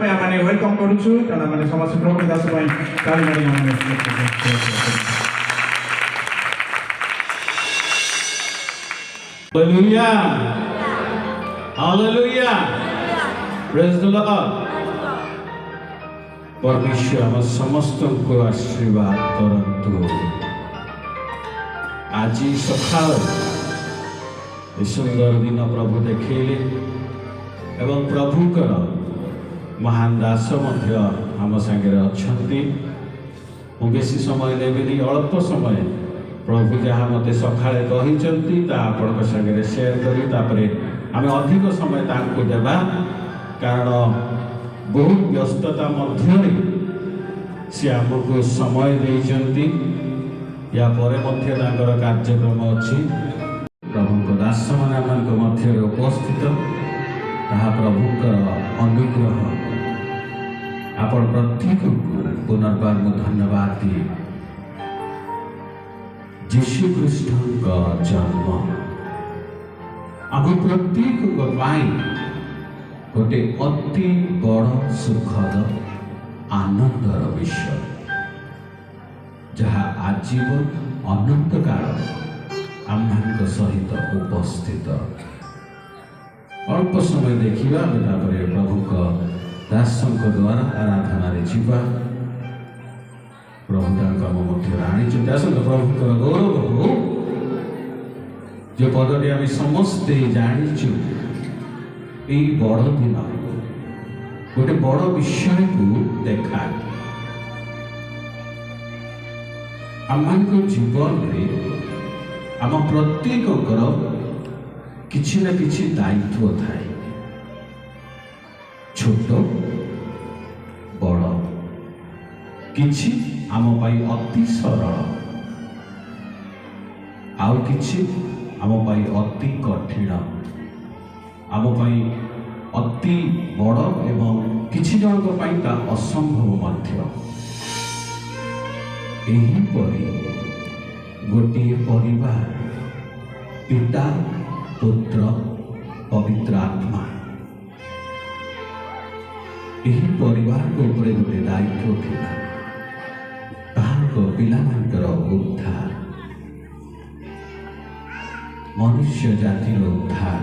ପାଇଁ ଆମେ ୱେଲକମ୍ କରୁଛୁ କାରଣ ମାନେ ସମସ୍ତେ ପ୍ରଭୁ ଦାସ ପାଇଁ ତାଳି ମାରି ଆମେ Hallelujah. Hallelujah. Praise the Lord. परमेश्वर आम समस्त को आशीर्वाद करतु। आज सकाळ सुंदर दिन प्रभु देखले एवं प्रभुकर महान दास मध्य आम संगे अच्छी बेसी समय नेबिनी अल्प समय प्रभु जहाँ मत सकाळे कहते आपण संगे सेयार करी आम अधिक समय तांको देवा कारण बहुत व्यस्तता मध्य से आमको समय देइचंती या परे मध्य तांकर कार्यक्रम अच्छी प्रभु दास मान मध्य उपस्थित ताहा प्रभुकर अनुग्रह आपण प्रत्येक को पुनर्बार मु धन्यवाद दिए यीशु ख्रीष्ट का जन्म आम प्रत्येक गोटे अति बड़ सुखद आनंदर विषय जहाँ आजीवन अनंत काल आम सहित उपस्थित अल्प समय देखा प्रभु दासों द्वारा आराधना जीवा प्रभु आम मध्य आनी प्रभुकर गौरव हो जो पदटी आम समस्ते जाचु यही बड़ दिन गोटे बड़ विषय को देखा आम जीवन में आम प्रत्येक किसी न किसी दायित्व थाए छोट बड़ किछि आम पाई अति सरल आउ किछि आम पाई अति कठिन आम पाई अति बड़ एवं किछि जनक पाई ता असंभव मध्य एहीपरि गोटिए परिवार पिता पुत्र पवित्र आत्मा यही परिवार को ऊपर गोटे दायित्व थिला पिलामानकर उद्धार मनुष्य जातिर उद्धार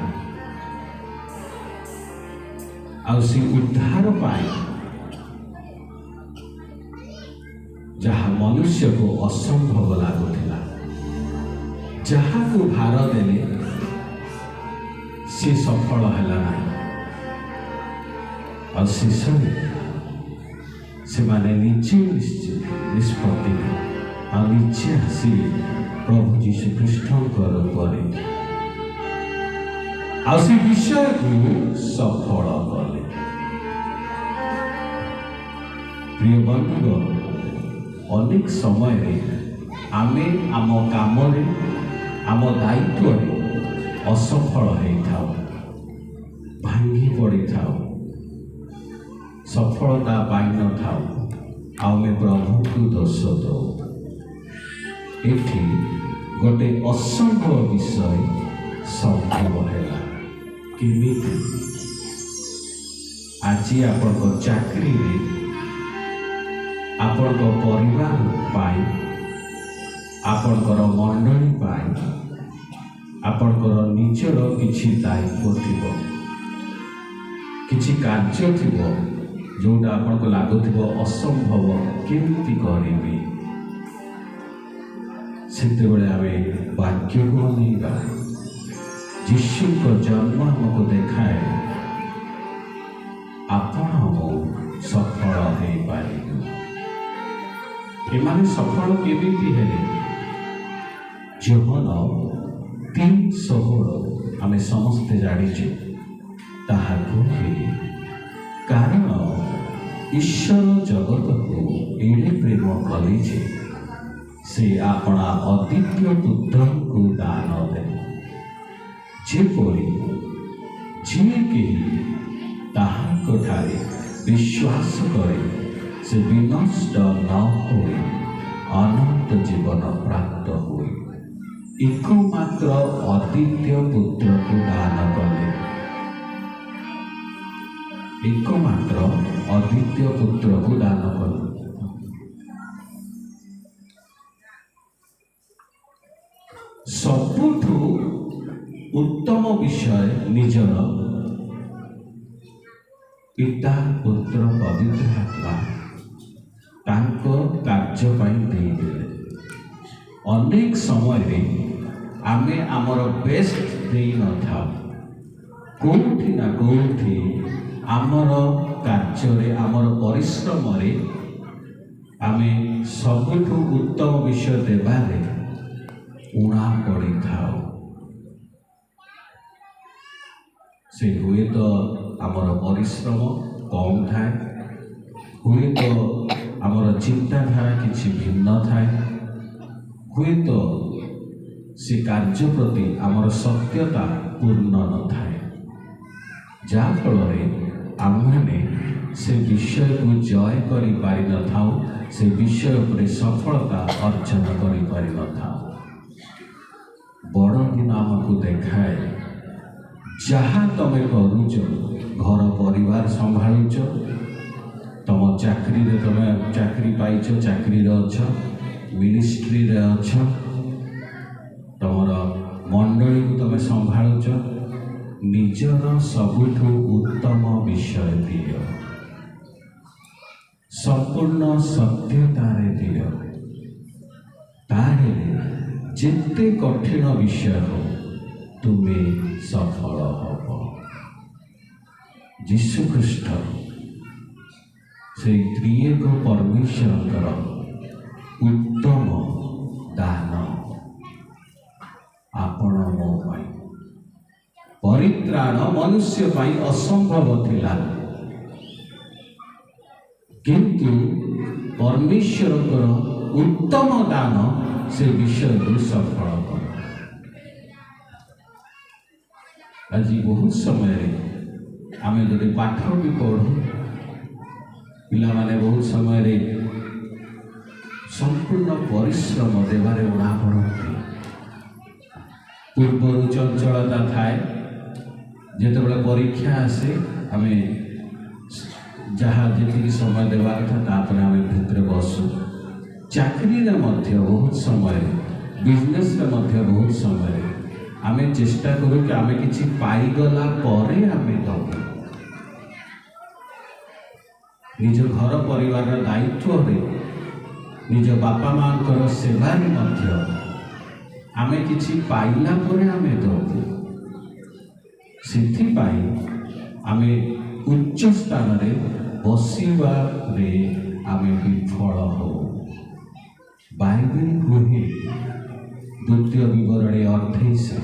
आउसी उद्धार पाई जहाँ मनुष्य को असंभव लगुला जहाँ को भार देले से सफल है ना और शेष से माने निजे निष्पत्ति और निजे आसी प्रभु यीशु ख्रीष्ट विषय को सफल कले प्रिय बंधु अनेक समय आमे आम काम आम दायित्व असफल होता भांगी पड़ी था सफलता पाई न था आमे प्रभु को दोष दो एठी गोटे असंभव विषय संभव है केमिति आज आपण चाकरी आपण परिवार पाई आपणकर मंडली पाई आपणकर निजर किछि दायित्व थिबो किछि कार्य थिबो जोटा आपको लगुव असंभव केमती करी से आम वाक्य को अनेगा यीशु का जन्म हमको देखाए आपण सफल हो पारे एमाने सफल केमिति हेले जीवन 316 आम समस्ते जानिचे ताहाको कारण ईश्वर जगत को एड़े प्रेम कले से आपना अद्वितीय पुत्र को दान दे जेपरी जे कही ताहारे विश्वास करे से विनष्ट न हो अनंत जीवन प्राप्त हुए एकमात्र अद्वितीय पुत्र को दान कले एकमात्र ଅଦ୍ୱିତୀୟ ପୁତ୍ରକୁ ଦାନ କଲେ। ସବୁଠୁ ଉତ୍ତମ ବିଷୟ ନିଜର ପିତା ପୁତ୍ର ପବିତ୍ର ଆତ୍ମା ତାଙ୍କ କାର୍ଯ୍ୟ ପାଇଁ ଦେଇଦେଲେ। ଅନେକ ସମୟରେ ଆମେ ଆମର ବେଷ୍ଟ ଦେଇନଥାଉ, କେଉଁଠି ନା କେଉଁଠି ଆମର କାର୍ଯ୍ୟରେ ଆମର ପରିଶ୍ରମରେ ଆମେ ସବୁଠୁ ଉତ୍ତମ ବିଷୟ ଦେବାରେ ଉଣା ପଡ଼ିଥାଉ। ସେ ହୁଏତ ଆମର ପରିଶ୍ରମ କମ୍ ଥାଏ, ହୁଏତ ଆମର ଚିନ୍ତାଧାରା କିଛି ଭିନ୍ନ ଥାଏ, ହୁଏତ ସେ କାର୍ଯ୍ୟ ପ୍ରତି ଆମର ସତ୍ୟତା ପୂର୍ଣ୍ଣ ନଥାଏ, ଯାହାଫଳରେ ଆମମାନେ ସେ ବିଷୟକୁ ଜୟ କରିପାରିନଥାଉ, ସେ ବିଷୟ ଉପରେ ସଫଳତା ଅର୍ଜନ କରିପାରିନଥାଉ। ବଡ଼ ଦିନ ଆମକୁ ଦେଖାଏ, ଯାହା ତମେ କରୁଛ, ଘର ପରିବାର ସମ୍ଭାଳୁଛ, ତମ ଚାକିରିରେ ତମେ ଚାକିରି ପାଇଛ, ଚାକିରିରେ ଅଛ, ମିନିଷ୍ଟ୍ରିରେ ଅଛ, ତମର ମଣ୍ଡଳୀକୁ ତମେ ସମ୍ଭାଳୁଛ, ନିଜର ସବୁଠୁ ଉତ୍ତମ ବିଷୟ ଦିଅ, ସମ୍ପୂର୍ଣ୍ଣ ସତ୍ୟତାରେ ଦିଅ। ତାହେଲେ ଯେତେ କଠିନ ବିଷୟ ହଉ ତୁମେ ସଫଳ ହବ। ଯୀଶୁଖ୍ରୀଷ୍ଟ ସେଇ ତ୍ରିଏକ ପରମେଶ୍ୱରଙ୍କର ଉତ୍ତମ ଦାନ ଆପଣ ମୋ ପାଇଁ। ପରିତ୍ରାଣ ମନୁଷ୍ୟ ପାଇଁ ଅସମ୍ଭବ ଥିଲା, କିନ୍ତୁ ପରମେଶ୍ୱରଙ୍କର ଉତ୍ତମ ଦାନ ସେ ବିଷୟକୁ ସଫଳ କରେ। ଆଜି ବହୁତ ସମୟରେ ଆମେ ଯଦି ପାଠ ବି ପଢ଼ୁ, ପିଲାମାନେ ବହୁତ ସମୟରେ ସମ୍ପୂର୍ଣ୍ଣ ପରିଶ୍ରମ ଦେବାରେ ଉଣା ପଡ଼ନ୍ତି। ପୂର୍ବରୁ ଚଞ୍ଚଳତା ଥାଏ, ଯେତେବେଳେ ପରୀକ୍ଷା ଆସେ ଆମେ ଯାହା ଯେତିକି ସମୟ ଦେବା କଥା ତାପରେ ଆମେ ଭିତରେ ବସୁ। ଚାକିରିରେ ମଧ୍ୟ ବହୁତ ସମୟରେ, ବିଜନେସରେ ମଧ୍ୟ ବହୁତ ସମୟରେ ଆମେ ଚେଷ୍ଟା କରୁ କି ଆମେ କିଛି ପାଇଗଲା ପରେ ଆମେ ଦେବୁ। ନିଜ ଘର ପରିବାରର ଦାୟିତ୍ୱରେ, ନିଜ ବାପା ମାଙ୍କର ସେବାରେ ମଧ୍ୟ ଆମେ କିଛି ପାଇଲା ପରେ ଆମେ ଦେବୁ। ସେଥିପାଇଁ ଆମେ ଉଚ୍ଚ ସ୍ଥାନରେ ବସିବାରେ ଆମେ ବିଫଳ ହଉ। ବାଇବେଲ କୁହେ ଦ୍ୱିତୀୟ ବିବରଣୀ 28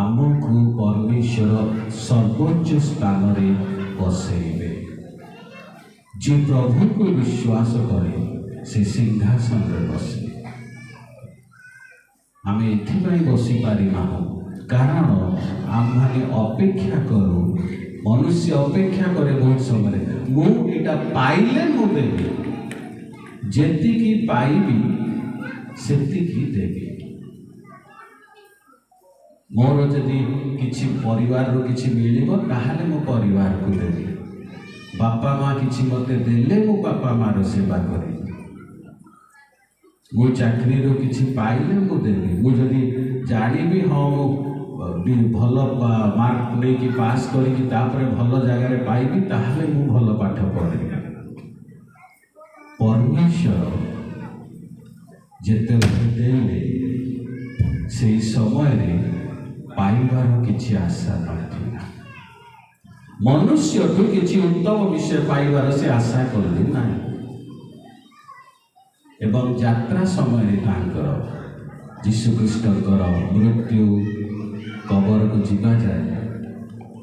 ଆମକୁ ପରମେଶ୍ୱର ସର୍ବୋଚ୍ଚ ସ୍ଥାନରେ ବସେଇବେ। ଯେ ପ୍ରଭୁକୁ ବିଶ୍ୱାସ କରେ ସେ ସିଂହାସନରେ ବସେ। ଆମେ ଏଥିପାଇଁ ବସିପାରିନାହୁଁ କାରଣ ଆମମାନେ ଅପେକ୍ଷା କରୁ, ମନୁଷ୍ୟ ଅପେକ୍ଷା କରେ ବହୁତ ସମୟରେ, ମୁଁ ଏଇଟା ପାଇଲେ ମୁଁ ଦେବି, ଯେତିକି ପାଇବି ସେତିକି ଦେବି। ମୋର ଯଦି କିଛି ପରିବାରରୁ କିଛି ମିଳିବ ତାହେଲେ ମୋ ପରିବାରକୁ ଦେବି। ବାପା ମା କିଛି ମୋତେ ଦେଲେ ମୁଁ ବାପା ମାର ସେବା କରିବି। ମୁଁ ଚାକିରିରୁ କିଛି ପାଇଲେ ମୁଁ ଦେବି। ମୁଁ ଯଦି ଜାଣିବି ହଁ ମୁଁ ଭଲ ମାର୍କ ନେଇକି ପାସ୍ କରିକି ତାପରେ ଭଲ ଜାଗାରେ ପାଇବି, ତାହେଲେ ମୁଁ ଭଲ ପାଠ ପଢ଼ିବି। ପରମେଶ୍ୱର ଯେତେବେଳେ ଦେଲେ ସେହି ସମୟରେ ପାଇବାର କିଛି ଆଶା ନଥିଲା। ମନୁଷ୍ୟଠୁ କିଛି ଉତ୍ତମ ବିଷୟ ପାଇବାର ସେ ଆଶା କଲେ ନାହିଁ। ଏବଂ ଯାତ୍ରା ସମୟରେ ତାଙ୍କର ଯୀଶୁଖ୍ରୀଷ୍ଟଙ୍କର ମୃତ୍ୟୁ କବରକୁ ଯିବା ଯାଏ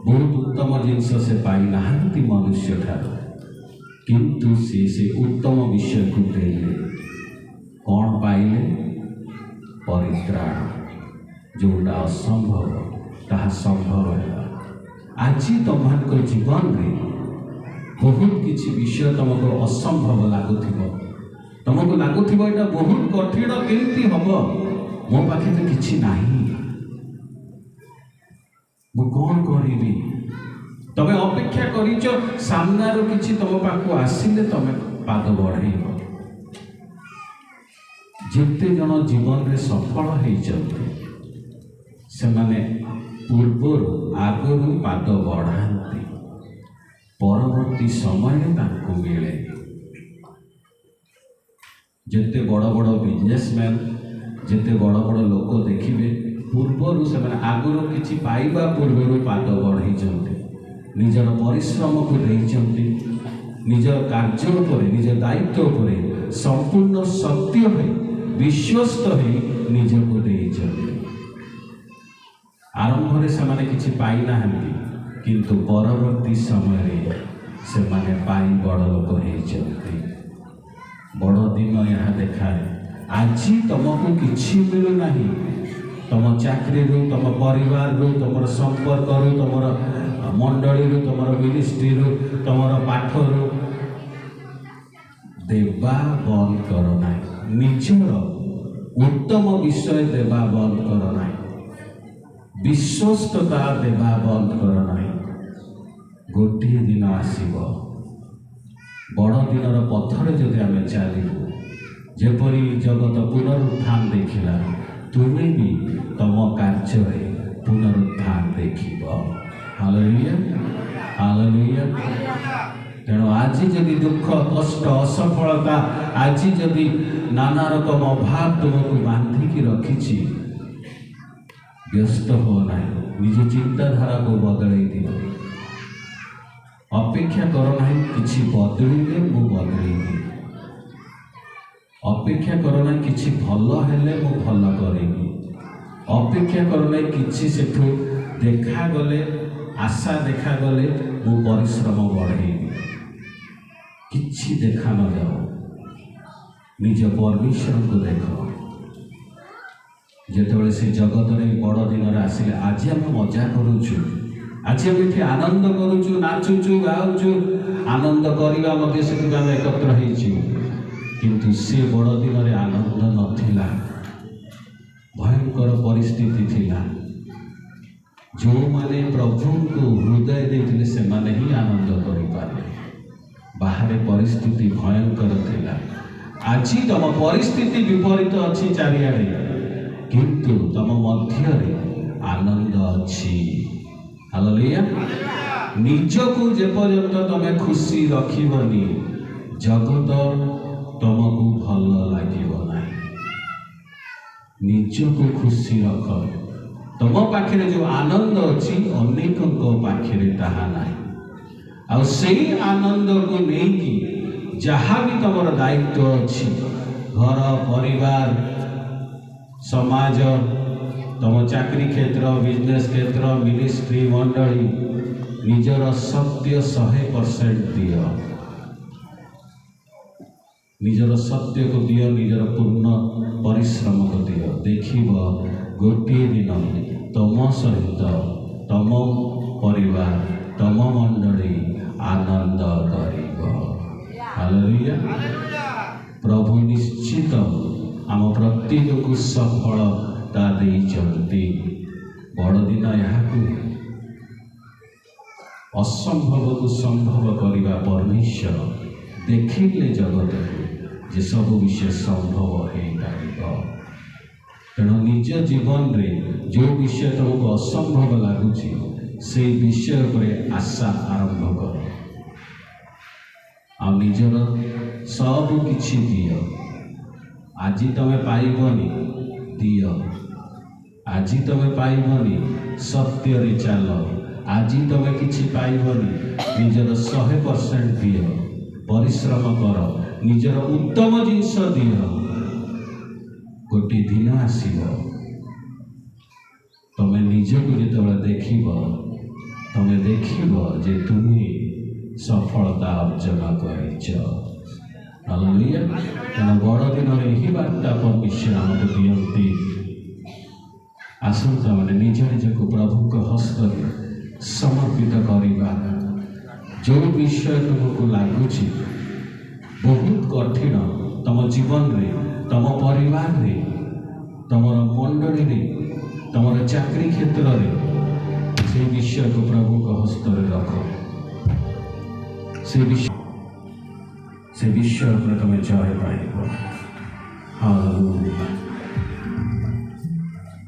ବହୁତ ଉତ୍ତମ ଜିନିଷ ସେ ପାଇନାହାନ୍ତି ମନୁଷ୍ୟଠାରୁ, କିନ୍ତୁ ସେ ଉତ୍ତମ ବିଷୟକୁ ଦେଲେ। କ'ଣ ପାଇଲେ? ପରିତ୍ରାଣ। ଯେଉଁଟା ଅସମ୍ଭବ ତାହା ସମ୍ଭବ ହେଲା। ଆଜି ତମମାନଙ୍କ ଜୀବନରେ ବହୁତ କିଛି ବିଷୟ ତମକୁ ଅସମ୍ଭବ ଲାଗୁଥିବ, ତମକୁ ଲାଗୁଥିବ ଏଇଟା ବହୁତ କଠିନ, କେମିତି ହବ, ମୋ ପାଖେ ତ କିଛି ନାହିଁ, ମୁଁ କ'ଣ କରିବି, तमे अपेक्षा करिच सामनार किछि तुम पाखु आसिले तमे पाद बढ़ेब। जेते जन जीवन रे सफल होइचंती सेमाने पूर्वर आगरू पाद बढ़ाती परवर्ती समय तांको मिले। जेते बड़ बड़ बिजनेसमैन जेते बड़ बड़ लोक देखिए पूर्वर से आगुरी किसी पाइबा पूर्वर पाद बढ़ाई निजर परिश्रम को देइचंती निजर कार्य पर निज दायित्व पर संपूर्ण सत्य है विश्वस्त है निज को देइचंती। आरंभ में से किसी पाई ना किंतु परवर्ती समय से पाई बड़ लोक होइचंती। बड़ दिन यहाँ देखाए आज तुमको किसी मिलूना तुम चाकरी तुम परिवार तुम संपर्क तुम मंडली तुम मिनिस्ट्री तुम पाठ देवा बंद कर ना निजर उत्तम विषय देवा बंद कर ना विश्वस्तता देवा बंद कर ना। गोटे दिन आसब बड़ दिन पथर जदि आम चलू जेपरी जगत पुनरुत्थान देखिला तुम्हें भी तुम कार्य पुनरुत्थान देख। Hallelujah hallelujah. तेणु आज जदि दुख कष्ट असफलता आज जदि नाना रकम अभाव तुमको बांधिकी रखी व्यस्त हो ना निज चिंताधारा को बदल दियो। अपेक्षा करो ना किसी बदलिले मु बदलेबी। अपेक्षा करो ना किसी भल हेले मु भल करेबी। अपेक्षा करो ना किसी सेठू देखा गले आशा देखा गले मु परिश्रम बढ़ेबी। किसी देखा न जाओ निज परमेश्वर को देख। जेतबेले से जगत में बड़ दिन आसिले आज आम मजा करुचु आज आम ये आनंद करुचु नाचुचु गाउचु आनंद करवा मध्य से आम एकत्र होइछु किंतु से बड़ दिन रे आनंद नथिला भयंकर परिस्थिति थिला। जो माने प्रभु को हृदय देते से माने ही आनंद करि पारे। बाहर परिस्थिति भयंकर थिला आज तुम परिस्थिति विपरीत अच्छी चारिआडे किंतु तुम मध्य आनंद अच्छी। हालेलुया। निज को जेपर्यंत तुम खुशी रखिबनी जगत तुमको भल लगे ना। निज को खुशी रख तुम पाखे जो आनंद अच्छी अनेक पाखे ताहा ना। आ सेई आनंद को लेकिन जहाँ भी तुम दायित्व अच्छी घर परिवार समाज तुम चाकरी क्षेत्र बिजनेस क्षेत्र मिनिस्ट्री मंडली निजर सत्य 100% दियो। निजर सत्य को दियो निजर पूर्ण परिश्रम को दियो। देखिब गोटे दिन तुम सहित तुम परिवार तुम मंडली आनंद करिब। हालेलुया। प्रभु निश्चित आम प्रत्येक को सफलता देइचंती। बड़ दिन यहाँ असंभव को संभव करने परमेश्वर देखिले जगत को जे सब विषय संभव हो पार। तेणु निज जीवन रे जो विषय तुमको असंभव लगुच से विषय पर आशा आरंभ कर आ निजर सब किछि दियो। आज तुम पाइबनी दियो आज तुम पाइबनी सत्य रे चल आज तुम किछि पाइबनी निजर 100% दियो। परिश्रम कर निजर उत्तम जिनस दियो। गोटे दिन आसीब तुम निजको जिते देखिब तुम देखिब जे तुम्हें सफलता अर्जन करिच। हालेलुया। तेणु बड़ दिन में यही वार्ता परमेश्वर आमको दियंती। आसंता मैंने निज निज को प्रभु को हस्त समर्पित करवा। जो विषय तुमको लगुच बहुत कठिन तुम जीवन रे तुम परिवार रे तुम मंडली रे तुम चाकरी क्षेत्र रे से विषय को प्रभु को हस्तर रख से विषय पर तुम्हें जय पाइब। हालेलुया।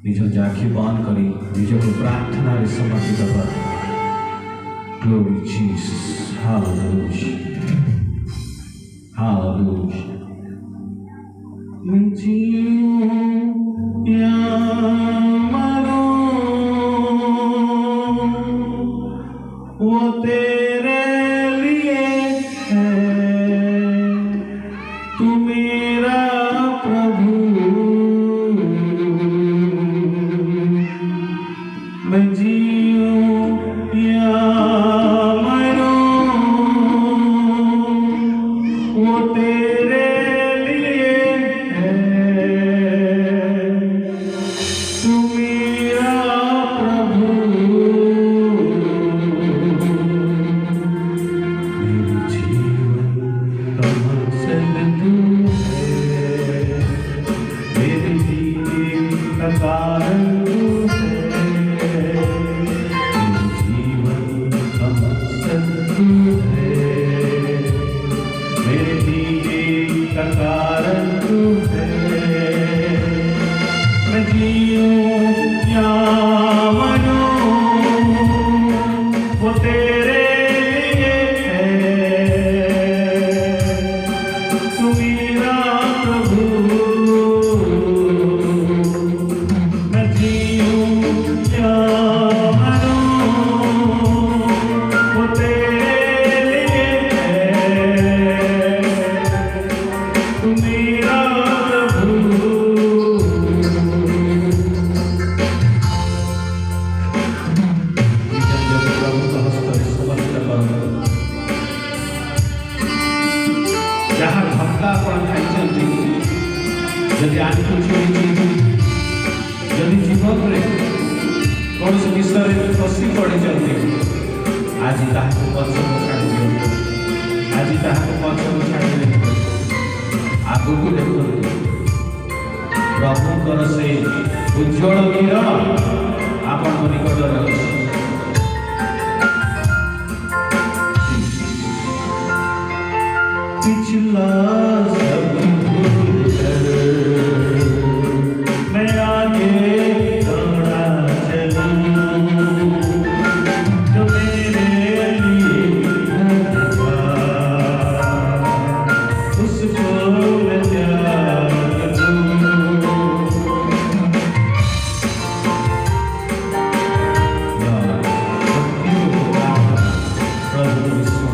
निज आखि बंद करी निज को प्रार्थना समर्पित कर। Glory Jesus. हालेलुया। हालेलुया। मैं जीऊं या मरूं वो तेरे लिए है। तू मेरा प्रभु। मैं जीऊं या मरूं वो तेरे लिए है। तू मेरा प्रभु। मेरे जीवन का मकसद तू है। मेरे जीने का कारण तू है। मेरे जीवन का मकसद तू है। मेरे जीने का कारण तू है। मैं जीऊं या मरूं वो तेरे लिए है। तू मेरा प्रभु। मैं जीऊं या मरूं वो तेरे लिए है। तू मेरा प्रभु। जहाँ भक्ता आपण खाई जदि आंखु छुई जदि जीवन में कौन से विषय फसी पड़ी आज ताको पछम छाड़ी दियो। आज ताको पछम छाड़ी दियो। आगु को देखो प्रभुकर से उज्ज्वल किरण आपण निकट रही। पिछला सब भूलकर मैं आगे दौड़ा चलूं। जो मेरे लिए था उसको मैं त्याग दूं। प्रभु विष्णु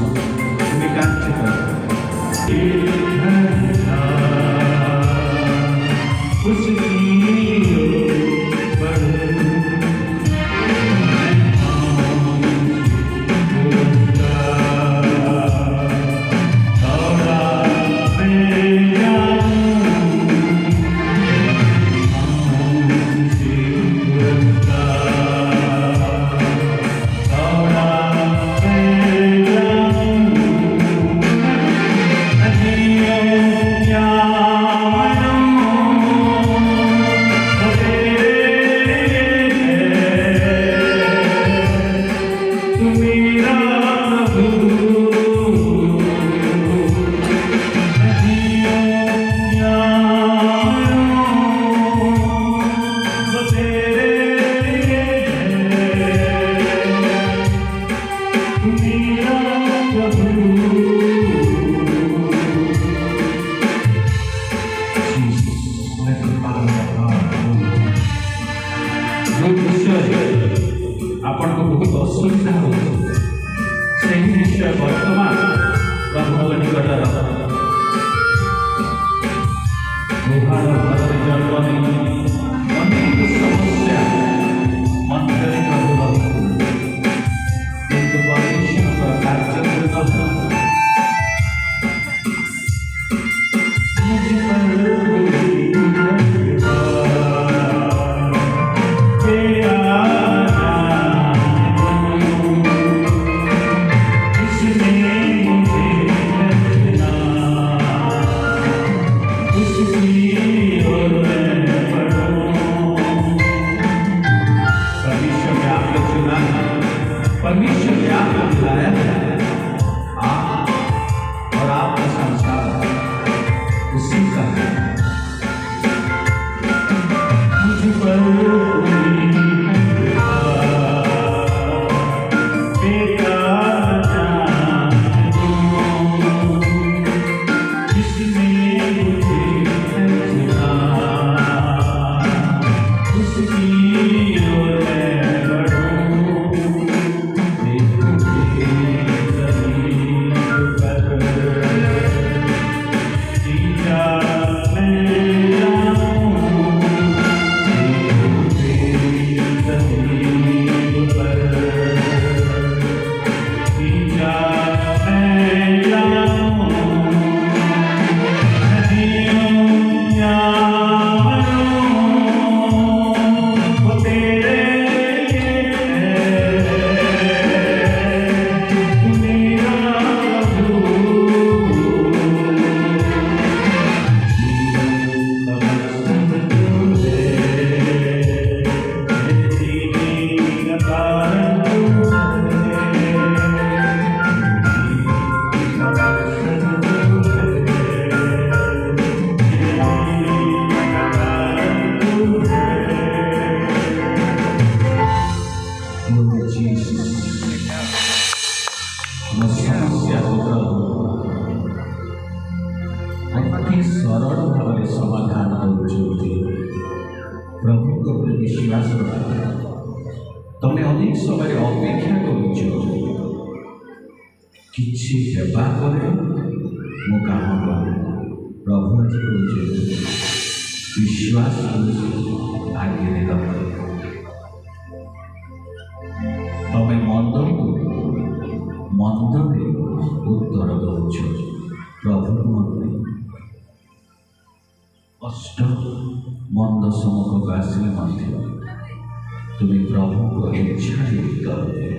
तुम्हें कांक्षी कर ଅତି ସରଳ ଭାବରେ ସମାଧାନ କରୁଛନ୍ତି। ପ୍ରଭୁଙ୍କ ଉପରେ ବିଶ୍ୱାସ ରଖ। ତମେ ଅନେକ ସମୟରେ ଅପେକ୍ଷା କରୁଛ, କିଛି ହେବା ପରେ ମୁଁ କାମ କରିବି। ପ୍ରଭୁ ଆଜି କହୁଛନ୍ତି ବିଶ୍ୱାସ ଆଗରେ ରଖ। ତମେ ମନ୍ଦରେ ଉତ୍ତର ଦେଉଛ, ପ୍ରଭୁ ମତେ କଷ୍ଟ ମନ୍ଦ ସମ୍ମୁଖକୁ ଆସିଲେ ମଧ୍ୟ ତୁମେ ପ୍ରଭୁଙ୍କ ଇଚ୍ଛାରେ ଉତ୍ତର ଦିଅ।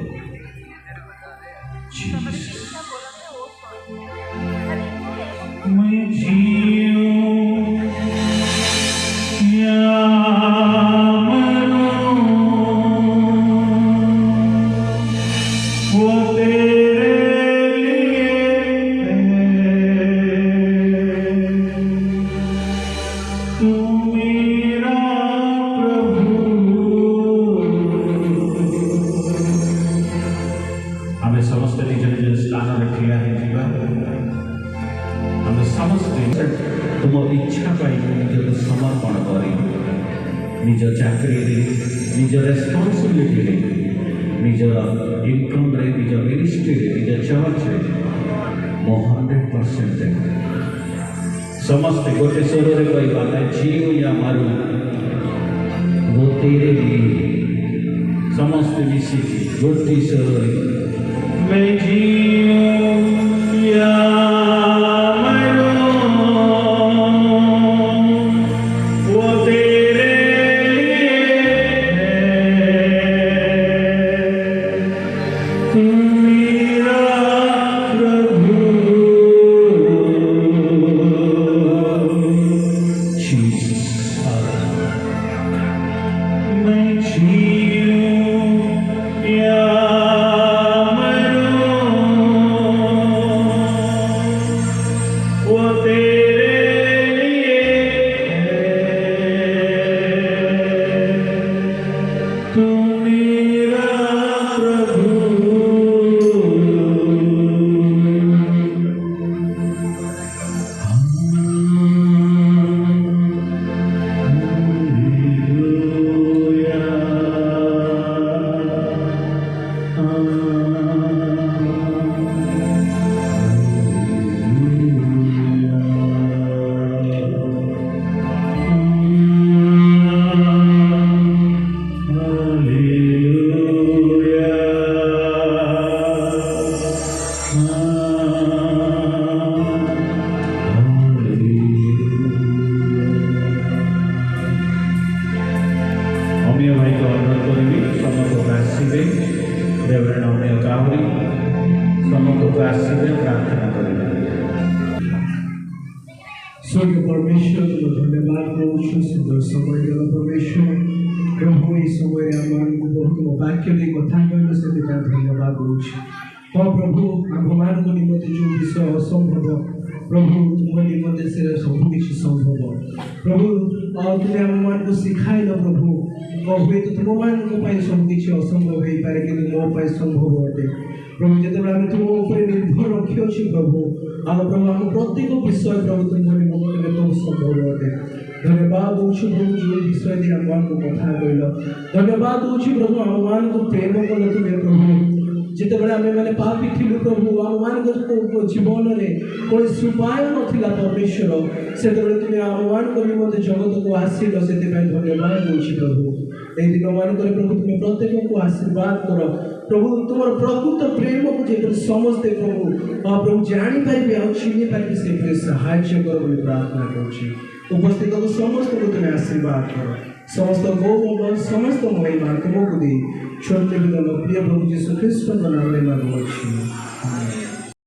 मैं जीऊं या मरूं, वो तेरे लिए है। तू मेरा प्रभु। आमे समस्त निज निज स्थान ठिया होगा। आम समस्ते तुम इच्छा पाई निजक समर्पण कर निज चाकरी निज रेस्पॉन्सिबिलिटी निज इनकम निज मिनिस्ट्री निज चर्च 100% समस्ते गोटे स्वर में कहवा मैं जीव या मारू वो तेरे लिए। समस्ते मिशिकी गोटे स्वर मैं जीव या स्वर्ग परमेश्वर तुम धन्यवाद करूँ सुंदर समय देव परमेश्वर प्रभु ये समय आम बहुत वाक्य कथा कहल से धन्यवाद करूँ। तो प्रभु आम मान निमंते जो विषय असंभव प्रभु तुम निमंते से सब किसी संभव प्रभु तुम्हें आम मान को सिखाइल प्रभु हुए तो तुम मान सब किसी असंभव हो पाए कि मो संभव अटे प्रभु जो आम तुम निर्भर रखी प्रभु आम प्रभु आम प्रत्येक विषय प्रभु तुम निमंते तुम संभव अटे। धन्यवाद दूँ प्रभु जो विषय दे आम को कथा कहल धन्यवाद दूँ प्रभु आम मान को प्रेम कल तुम्हें प्रभु जिते बड़े आम मैंने पापी थिलु प्रभु आम मान जीवन में कोई उपाय नाला परमेश्वर से तुम्हें आम मान को निमंते जगत को आसिल से धन्यवाद दूँ प्रभु ये दिन मान प्रभु तुम्हें प्रत्येक को आशीर्वाद कर प्रभु तुम प्रकृत प्रेम को जो समस्ते प्रभु प्रभु जापारे आ चिन्ह पारे से साहाय्य कर प्रार्थना करुँच उपस्थित समस्त को तुम्हें आशीर्वाद कर समस्त गौरव समस्त महिमा तुमको दे छोटे प्रिय प्रभु जीशु ख्रीष्ट नाम में मांगुछि।